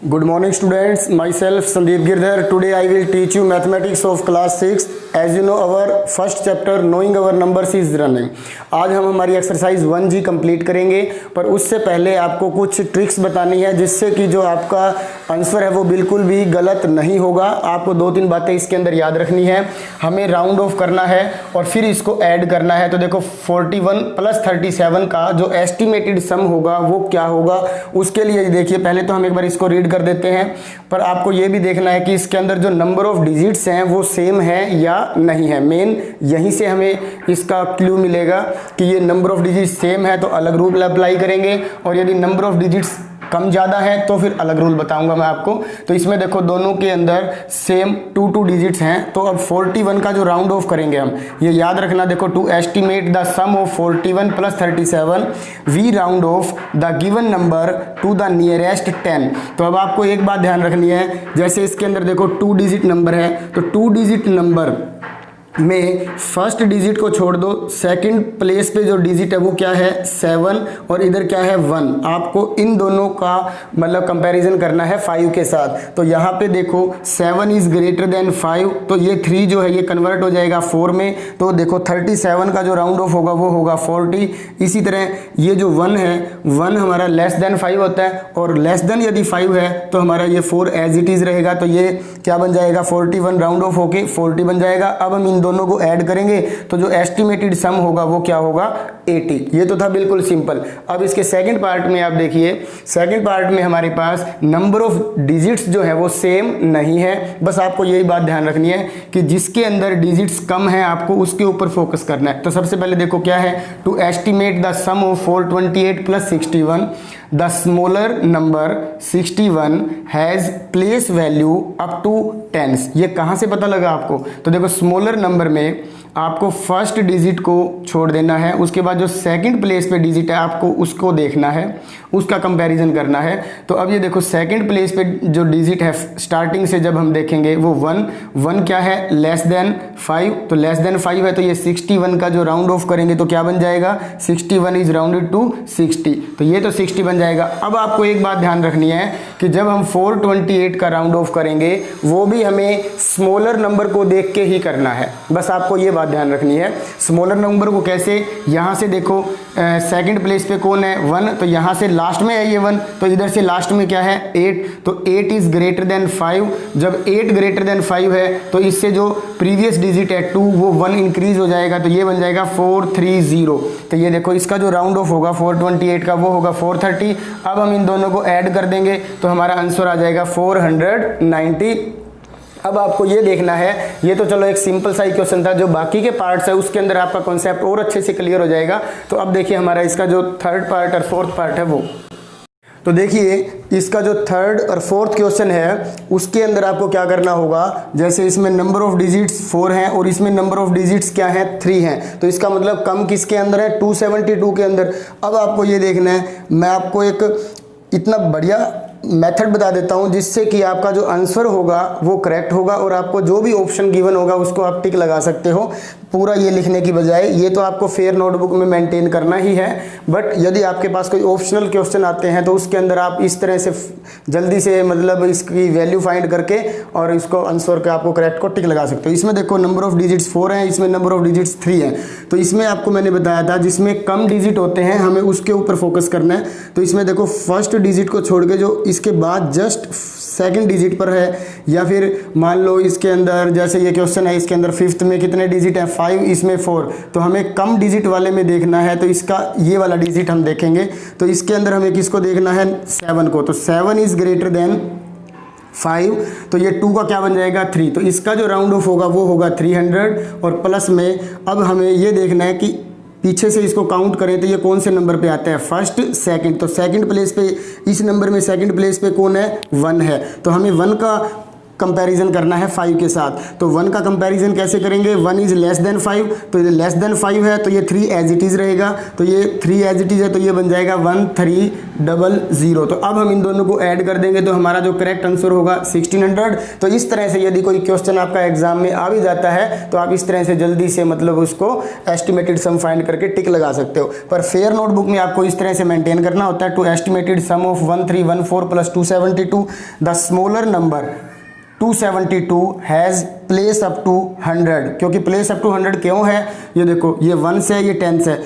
Good morning students, myself Sandeep Girdhar. Today I will teach you mathematics of class 6. As you know our first chapter knowing our numbers is running. आज हम हमारी exercise 1G complete करेंगे, पर उससे पहले आपको कुछ tricks बतानी है जिससे कि जो आपका आंसर है वो बिल्कुल भी गलत नहीं होगा। आपको 2-3 बातें इसके अंदर याद रखनी है। हमें राउंड ऑफ करना है और फिर इसको ऐड करना है। तो देखो 41 + 37 का जो एस्टिमेटेड सम होगा वो क्या होगा, उसके लिए देखिए पहले तो हम एक बार इसको रीड कर देते हैं, पर आपको ये भी देखना है कि इसके अंदर जो नंबर ऑफ डिजिट्स हैं वो सेम है या नहीं है। मेन यहीं से हमें इसका क्लू मिलेगा कि ये नंबर ऑफ डिजिट्स सेम है तो अलग रूल अप्लाई करेंगे, और यदि नंबर ऑफ डिजिट्स कम ज़्यादा है तो फिर अलग रूल बताऊंगा मैं आपको। तो इसमें देखो दोनों के अंदर सेम 2 डिजिट्स हैं। तो अब 41 का जो राउंड ऑफ करेंगे हम, ये याद रखना। देखो to estimate the sum of 41 + 37 we round off the given number to the nearest 10। तो अब आपको एक बात ध्यान रखनी है, जैसे इसके अंदर देखो 2 डिजिट नंबर है, तो 2 डिजिट नंबर में फर्स्ट डिजिट को छोड़ दो, सेकंड प्लेस पे जो डिजिट है वो क्या है 7 और इधर क्या है 1। आपको इन दोनों का मतलब कंपैरिजन करना है 5 के साथ। तो यहाँ पे देखो 7 इज ग्रेटर देन 5, तो ये 3 जो है ये कन्वर्ट हो जाएगा 4 में। तो देखो 37 का जो राउंड ऑफ होगा वो होगा 40। इसी तरह ये जो 1 है, 1 हमारा लेस देन 5 होता है, और लेस देन यदि 5 है तो हमारा ये 4 एज इट इज रहेगा। तो ये क्या बन जाएगा 41 राउंड ऑफ होके 40 बन जाएगा। अब हम इन दोनों को ऐड करेंगे तो जो एस्टिमेटेड सम होगा वो क्या होगा 80। ये तो था बिल्कुल सिंपल। अब इसके सेकंड पार्ट में आप देखिए, सेकंड पार्ट में हमारे पास नंबर ऑफ डिजिट्स जो है वो सेम नहीं है। बस आपको यही बात ध्यान रखनी है कि जिसके अंदर डिजिट्स कम है आपको उसके ऊपर फोकस करना है। तो सबसे पहले देखो क्या है, to estimate the sum of 428 + 61 the smaller number 61 has place value up to 10। ये कहाँ से पता लगा आपको? तो देखो स्मॉलर नंबर में आपको फर्स्ट डिजिट को छोड़ देना है, उसके बाद जो सेकंड प्लेस पे डिजिट है आपको उसको देखना है, उसका कंपैरिजन करना है। तो अब ये देखो सेकंड प्लेस पे जो डिजिट है स्टार्टिंग से जब हम देखेंगे वो 1 क्या है लेस देन 5, तो लेस देन 5 है तो ये 61 का जो राउंड ऑफ करेंगे तो क्या बन जाएगा 61 इज राउंडेड टू 60, तो ये तो 60 बन जाएगा। अब आपको एक बात ध्यान रखनी है कि जब हम 428 का राउंड ऑफ करेंगे वो भी हमें स्मॉलर नंबर को देख के ही करना है। बस आपको ये ध्यान रखनी है। स्मॉलर नंबर को कैसे, यहां से देखो सेकंड प्लेस पे कौन है 1, तो यहां से लास्ट में है ये 1, तो इधर से लास्ट में क्या है 8, तो 8 इज ग्रेटर देन 5। जब 8 ग्रेटर देन 5 है तो इससे जो प्रीवियस डिजिट है 2 वो 1 इंक्रीज हो जाएगा, तो ये बन जाएगा 430। तो ये देखो इसका जो राउंड ऑफ होगा 428 का वो होगा 430। अब हम इन दोनों को ऐड कर देंगे तो हमारा आंसर आ जाएगा 490। अब आपको ये देखना है, ये तो चलो एक सिंपल सा ही क्वेश्चन था, जो बाकी के पार्ट्स है उसके अंदर आपका कॉन्सेप्ट और अच्छे से क्लियर हो जाएगा। तो अब देखिए हमारा इसका जो थर्ड पार्ट और फोर्थ पार्ट है वो, तो देखिए इसका जो थर्ड और फोर्थ क्वेश्चन है उसके अंदर आपको क्या करना होगा, जैसे इसमें नंबर ऑफ डिजिट्स 4 हैं और इसमें नंबर ऑफ डिजिट्स क्या है 3 हैं, तो इसका मतलब कम किसके अंदर है 272 के अंदर। अब आपको ये देखना है, मैं आपको एक इतना बढ़िया मेथड बता देता हूं जिससे कि आपका जो आंसर होगा वो करेक्ट होगा, और आपको जो भी ऑप्शन गिवन होगा उसको आप टिक लगा सकते हो पूरा ये लिखने की बजाय। ये तो आपको फेयर नोटबुक में मेंटेन करना ही है, बट यदि आपके पास कोई ऑप्शनल क्वेश्चन आते हैं तो उसके अंदर आप इस तरह से जल्दी से मतलब इसकी वैल्यू फाइंड करके और इसको आंसर के आपको करेक्ट को टिक लगा सकते हो। इसमें देखो नंबर ऑफ डिजिट्स 4 हैं, इसमें नंबर ऑफ डिजिट्स 3 हैं, तो इसमें आपको मैंने बताया था जिसमें कम डिजिट होते हैं हमें उसके ऊपर फोकस करना है। तो इसमें देखो फर्स्ट डिजिट को छोड़ के जो इसके बाद जस्ट सेकंड डिजिट पर है, या फिर मान लो इसके अंदर जैसे ये क्वेश्चन है इसके अंदर फिफ्थ में कितने डिजिट है 5, इसमें 4, तो हमें कम डिजिट वाले में देखना है। तो इसका ये वाला डिजिट हम देखेंगे, तो इसके अंदर हमें किसको देखना है 7 को, तो 7 इज ग्रेटर देन 5, तो ये 2 का क्या बन जाएगा 3, तो इसका जो राउंड ऑफ होगा वो होगा 300। और प्लस में अब हमें ये देखना है कि पीछे से इसको काउंट करें तो ये कौन से नंबर पे आता है फर्स्ट सेकंड, तो सेकंड प्लेस पे इस नंबर में सेकंड प्लेस पे कौन है 1 है, तो हमें 1 का कंपैरिजन करना है 5 के साथ। तो 1 का कंपैरिजन कैसे करेंगे, 1 इज लेस देन 5, तो ये लेस देन 5 है तो ये 3 एज इट इज़ रहेगा, तो ये 3 एज इट इज़ है तो ये बन जाएगा 1300। तो अब हम इन दोनों को ऐड कर देंगे तो हमारा जो करेक्ट आंसर होगा 1600। तो इस तरह से यदि कोई क्वेश्चन आपका एग्जाम में आ भी जाता है तो आप इस तरह से जल्दी से मतलब उसको एस्टिमेटेड सम फाइंड करके टिक लगा सकते हो। पर फेयर नोटबुक में आपको इस तरह से मेंटेन करना होता है, to estimated sum of 1314 plus 272 the smaller number 272 has place up to 100। क्योंकि प्लेस अप टू 100 क्यों है, ये देखो ये 1 से है, ये 10 से है।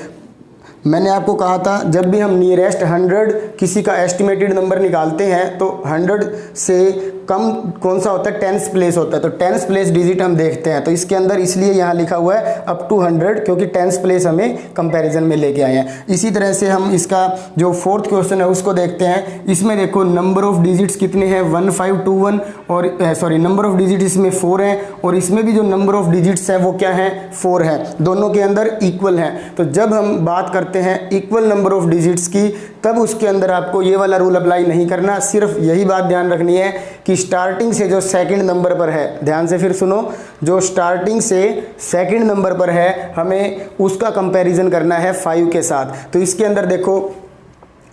मैंने आपको कहा था जब भी हम नियरेस्ट 100 किसी का एस्टिमेटेड नंबर निकालते हैं तो 100 से कम कौन सा होता है, 10th प्लेस होता है। तो 10th प्लेस डिजिट हम देखते हैं, तो इसके अंदर इसलिए यहाँ लिखा हुआ है अप टू 100 क्योंकि 10th प्लेस हमें कंपैरिजन में लेके आए हैं। इसी तरह से हम इसका जो 4th क्वेश्चन है उसको देखते हैं। इसमें देखो नंबर ऑफ डिजिट्स कितने हैं, 1521 और नंबर ऑफ डिजिट इसमें 4 हैं और इसमें भी जो नंबर ऑफ डिजिट्स है वो क्या है, 4 है, दोनों के अंदर इक्वल हैं। तो जब हम बात करते हैं इक्वल नंबर ऑफ डिजिट्स की तब उसके अंदर आपको ये वाला रूल अप्लाई नहीं करना, सिर्फ यही बात ध्यान रखनी है कि स्टार्टिंग से जो सेकंड नंबर पर है, ध्यान से फिर सुनो, जो स्टार्टिंग से सेकंड नंबर पर है हमें उसका कंपैरिजन करना है 5 के साथ। तो इसके अंदर देखो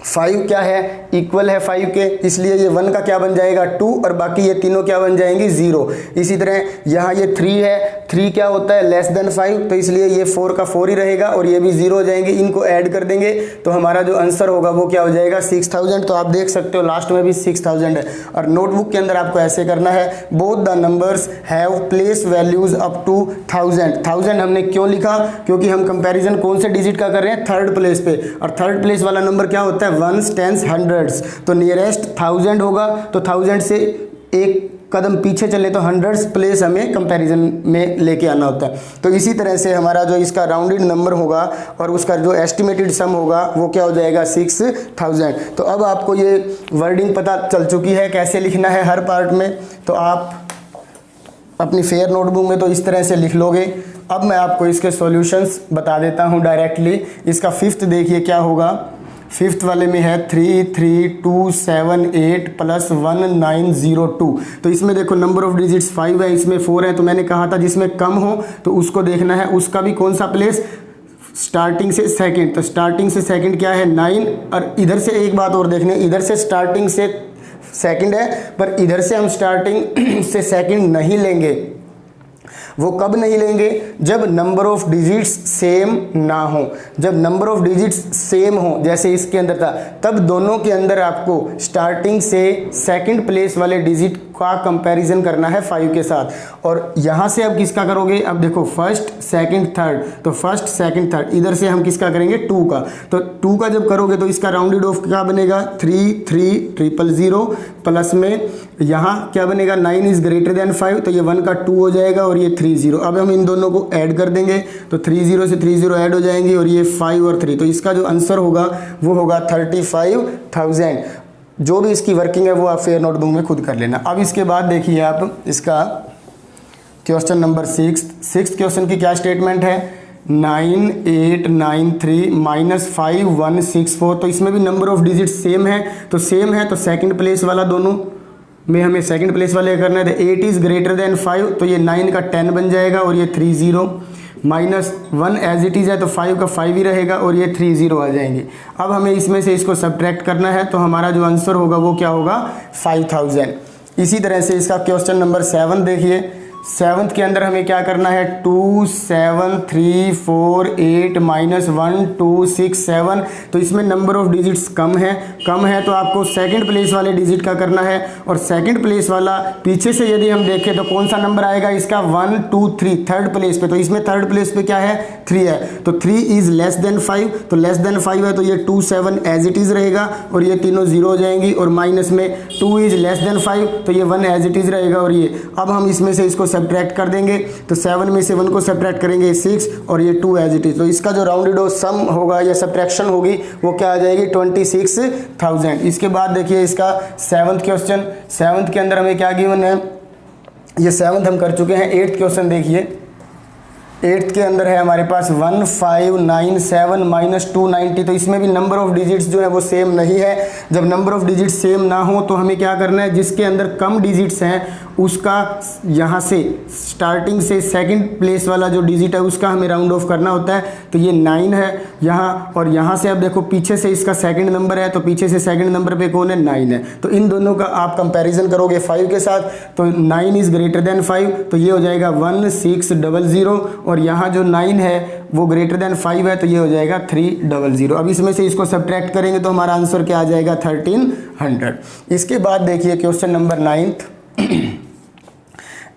5 क्या है, इक्वल है 5 के, इसलिए ये 1 का क्या बन जाएगा 2 और बाकी ये तीनों क्या बन जाएंगी 0। इसी तरह यहाँ ये 3 है, 3 क्या होता है लेस देन 5, तो इसलिए ये 4 का 4 ही रहेगा और ये भी 0 हो जाएंगे। इनको ऐड कर देंगे तो हमारा जो आंसर होगा वो क्या हो जाएगा 6000। तो आप देख सकते हो लास्ट में भी 6000 है। और नोटबुक के अंदर आपको ऐसे करना है, both the numbers have place values up to 1000 हमने क्यों लिखा, क्योंकि हम कंपेरिजन कौन से डिजिट का कर रहे हैं, 3rd प्लेस पे, और 3rd प्लेस वाला नंबर क्या होता है 1s 10s 100s। तो नियरेस्ट 1000 होगा, तो 1000 से एक कदम पीछे चले तो 100s प्लेस हमें कंपैरिजन में लेके आना होता है। तो इसी तरह से हमारा जो इसका राउंडेड नंबर होगा और उसका जो एस्टिमेटेड सम होगा वो क्या हो जाएगा 6000। तो अब आपको ये वर्डिंग पता चल चुकी है कैसे लिखना है हर पार्ट में, तो आप अपनी फेयर नोटबुक में तो इस तरह से लिख लोगे। अब मैं आपको इसके सॉल्यूशंस बता देता हूँ डायरेक्टली। इसका 5th देखिए क्या होगा, 5th वाले में है 33278 प्लस 1902। तो इसमें देखो नंबर ऑफ डिजिट्स 5 है, इसमें 4 है, तो मैंने कहा था जिसमें कम हो तो उसको देखना है, उसका भी कौन सा प्लेस, स्टार्टिंग से सेकंड। तो स्टार्टिंग से सेकंड क्या है 9, और इधर से एक बात और देखने, इधर से स्टार्टिंग से सेकंड है पर इधर से हम स्टार्टिंग से सेकंड नहीं लेंगे। वो कब नहीं लेंगे, जब नंबर ऑफ डिजिट्स सेम ना हो। जब नंबर ऑफ डिजिट्स सेम हो जैसे इसके अंदर था, तब दोनों के अंदर आपको स्टार्टिंग से सेकंड प्लेस वाले डिजिट का कंपैरिजन करना है 5 के साथ। और यहाँ से अब किसका करोगे, अब देखो फर्स्ट सेकंड थर्ड, तो फर्स्ट सेकंड थर्ड, इधर से हम किसका करेंगे 2 का। तो 2 का जब करोगे तो इसका राउंडेड ऑफ क्या बनेगा 33000 प्लस में यहाँ क्या बनेगा 9 इज ग्रेटर देन 5, तो ये 1 का 2 हो जाएगा और ये 30। अब हम इन दोनों को ऐड कर देंगे तो 30 से 30 ऐड हो जाएंगे और ये 5 और 3, तो इसका जो आंसर होगा वो होगा 35000। जो भी इसकी वर्किंग है वो आप फेयर नोटबुक में खुद कर लेना। अब इसके बाद देखिए आप इसका क्वेश्चन नंबर 6 क्वेश्चन की क्या स्टेटमेंट है, 9893 माइनस 5164। तो इसमें भी नंबर ऑफ डिजिट सेम है, तो सेम है तो सेकंड प्लेस वाला दोनों में हमें सेकंड प्लेस वाले करना है। 8 इज ग्रेटर देन 5, तो ये 9 का 10 बन जाएगा और ये 30 माइनस 1 एज इट इज़ है तो 5 का 5 ही रहेगा और ये 30 आ जाएंगे। अब हमें इसमें से इसको सब्ट्रैक्ट करना है, तो हमारा जो आंसर होगा वो क्या होगा 5000। इसी तरह से इसका क्वेश्चन नंबर 7 देखिए। 7th के अंदर हमें क्या करना है 27348 माइनस 1267। तो इसमें नंबर ऑफ डिजिट्स कम है तो आपको सेकंड प्लेस वाले डिजिट का करना है। और सेकंड प्लेस वाला पीछे से यदि हम देखें तो कौन सा नंबर आएगा इसका 1 2 3 थर्ड प्लेस पे। तो इसमें थर्ड प्लेस पे क्या है 3 है, तो 3 इज लेस देन 5, तो लेस देन 5 है तो ये 27 एज इट इज़ रहेगा और ये तीनों 0 हो जाएंगी। और माइनस में 2 इज लेस देन 5 तो ये 1 एज इट इज़ रहेगा और ये। अब हम इसमें से इसको सब्ट्रैक्ट कर देंगे, तो 7 में से 1 को सब्ट्रैक्ट करेंगे 6 और ये 2 एज इट इज। तो इसका जो राउंडेड ऑफ सम होगा या सब्ट्रैक्शन होगी वो क्या आ जाएगी 26000। इसके बाद देखिए इसका 7th क्वेश्चन। 7th के अंदर हमें क्या गिवन है, ये 7th हम कर चुके हैं। 8th क्वेश्चन देखिए। 8th के अंदर है हमारे पास 1597 माइनस 290। तो इसमें भी नंबर ऑफ डिजिट्स जो है वो सेम नहीं है। जब नंबर ऑफ डिजिट्स सेम ना हो तो हमें क्या करना है, जिसके अंदर कम डिजिट्स हैं उसका यहाँ से स्टार्टिंग से सेकंड प्लेस वाला जो डिजिट है उसका हमें राउंड ऑफ करना होता है। तो ये 9 है यहाँ, और यहाँ से अब देखो पीछे से इसका सेकंड नंबर है, तो पीछे से सेकंड नंबर पे कौन है, 9 है। तो इन दोनों का आप कंपैरिजन करोगे 5 के साथ, तो 9 इज़ ग्रेटर देन 5, तो ये हो जाएगा 1600, और यहाँ जो 9 है वो ग्रेटर देन 5 है, तो ये हो जाएगा 300। अब इसमें से इसको सब्ट्रैक्ट करेंगे तो हमारा आंसर क्या आ जाएगा, 1300। इसके बाद देखिए क्वेश्चन नंबर 9th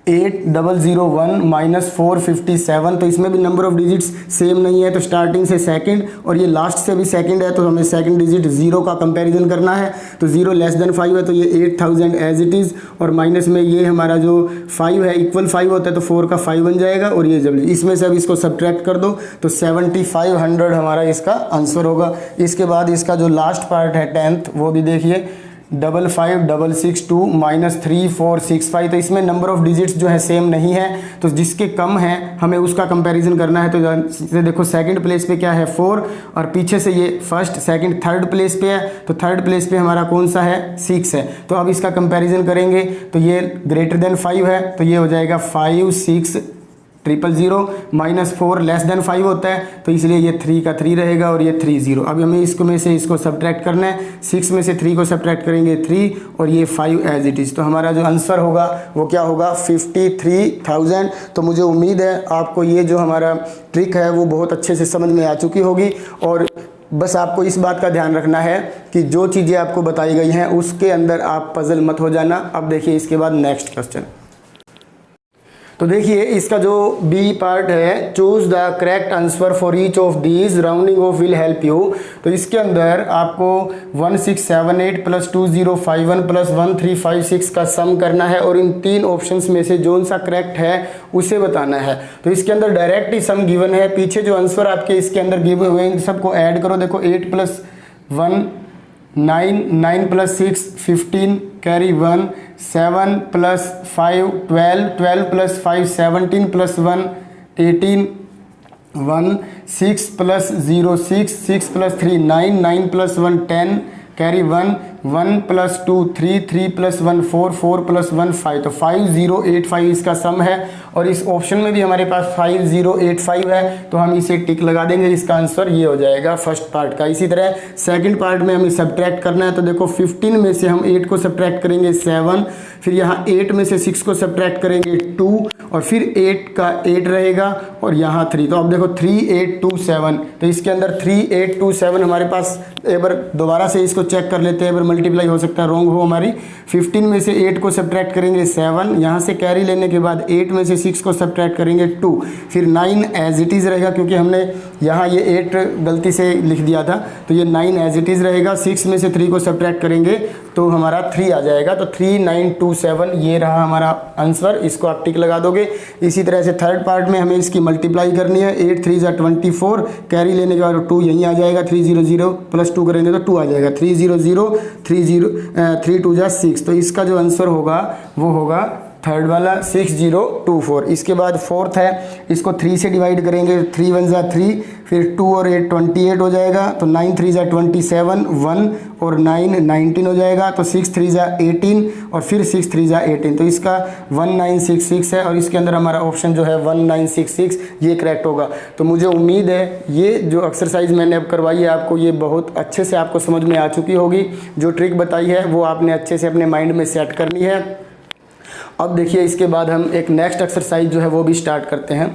8001 माइनस 457, तो इसमें भी नंबर ऑफ डिजिट्स सेम नहीं है, तो स्टार्टिंग से सेकंड और ये लास्ट से भी सेकंड है, तो हमें सेकंड डिजिट 0 का कंपैरिजन करना है। तो 0 लेस देन 5 है, तो ये 8000 एज इट इज़, और माइनस में ये हमारा जो 5 है इक्वल 5 होता है, तो 4 का 5 बन जाएगा, और ये जब इसमें से अब इसको सब्ट्रैक्ट कर दो तो 7500 हमारा इसका आंसर होगा। इसके बाद इसका जो लास्ट पार्ट है 10th, वो भी देखिए 55662 माइनस 3465, तो इसमें नंबर ऑफ डिजिट्स जो है सेम नहीं है, तो जिसके कम है हमें उसका कंपैरिजन करना है। तो देखो सेकंड प्लेस पे क्या है 4, और पीछे से ये फर्स्ट सेकंड थर्ड प्लेस पे है, तो थर्ड प्लेस पे हमारा कौन सा है, 6 है। तो अब इसका कंपैरिजन करेंगे तो ये ग्रेटर देन 5 है, तो ये हो जाएगा 56000 माइनस 4 लेस देन 5 होता है, तो इसलिए ये 3 का 3 रहेगा और ये 30। अब हमें इसको में से इसको सब्ट्रैक्ट करना है, 6 में से 3 को सब्ट्रैक्ट करेंगे 3, और ये 5 एज इट इज़। तो हमारा जो आंसर होगा वो क्या होगा, 53000। तो मुझे उम्मीद है आपको ये जो हमारा ट्रिक है वो बहुत अच्छे से समझ में आ चुकी होगी, और बस आपको इस बात का ध्यान रखना है कि जो चीज़ें आपको बताई गई हैं उसके अंदर आप पजल मत हो जाना। अब देखिए इसके बाद नेक्स्ट क्वेश्चन। तो देखिए इसका जो बी पार्ट है, choose the correct answer for each of these, rounding off will help you. तो इसके अंदर आपको 1678 प्लस 2051 प्लस 1356 का सम करना है, और इन 3 ऑप्शंस में से जो सा करेक्ट है उसे बताना है। तो इसके अंदर डायरेक्ट ही सम गिवन है, पीछे जो आंसर आपके इसके अंदर गिवन हुए इन सबको ऐड करो। देखो 8 plus 1 9, 9 plus 6 15, carry 1, 7 plus 5 12, 12 plus 5 17 plus 1 18, 1 6 plus 0 6, 6 plus 3 9, 9 plus 1 10, carry 1, 1 plus 2 3, 3 plus 1 4, 4 plus 1 5, तो 5085 इसका सम है। और इस ऑप्शन में भी हमारे पास 5085 है, तो हम इसे टिक लगा देंगे, इसका आंसर ये हो जाएगा फर्स्ट पार्ट का। इसी तरह सेकंड पार्ट में हमें सब्ट्रैक्ट करना है, तो देखो 15 में से हम 8 को सब्ट्रैक्ट करेंगे 7, फिर यहाँ 8 में से 6 को सब्ट्रैक्ट करेंगे 2, और फिर 8 का 8 रहेगा, और यहाँ 3। तो अब देखो 3827, तो इसके अंदर 3827 हमारे पास, एक बार दोबारा से इसको चेक कर लेते हैं, एक बार मल्टीप्लाई हो सकता है रॉन्ग हो हमारी। 15 में से 8 को सब्ट्रैक्ट करेंगे 7, यहाँ से कैरी लेने के बाद 8 में से 6 को सब्ट्रैक्ट करेंगे 2, फिर 9 एज इट इज़ रहेगा, क्योंकि हमने यहाँ ये 8 गलती से लिख दिया था, तो ये 9 एज इट इज़ रहेगा। 6 में से 3 को सब्ट्रैक्ट करेंगे तो हमारा 3 आ जाएगा, तो 3927 ये रहा हमारा आंसर, इसको आप टिक लगा दोगे। इसी तरह से थर्ड पार्ट में हमें इसकी मल्टीप्लाई करनी है, 8 3 जा 24, कैरी लेने के बाद 2 यहीं आ जाएगा, 300 प्लस 2 करेंगे तो 2 आ जाएगा, 300 3 2 जा 6, तो इसका जो आंसर होगा वो होगा थर्ड वाला 6024। इसके बाद फोर्थ है, इसको 3 से डिवाइड करेंगे, 3 1 जा 3, फिर 2 और 8 28 हो जाएगा, तो 9 3 जा 27, 1 और 9 19 हो जाएगा, तो 6 3 जा 18 और फिर 6 3 जा 18, तो इसका 1966 है, और इसके अंदर हमारा ऑप्शन जो है 1966 ये करेक्ट होगा। तो मुझे उम्मीद है ये जो एक्सरसाइज मैंने अब करवाई है आपको ये बहुत अच्छे से आपको समझ में आ चुकी होगी। जो ट्रिक बताई है वो आपने अच्छे से अपने माइंड में सेट करनी है। अब देखिए इसके बाद हम एक नेक्स्ट एक्सरसाइज जो है वो भी स्टार्ट करते हैं।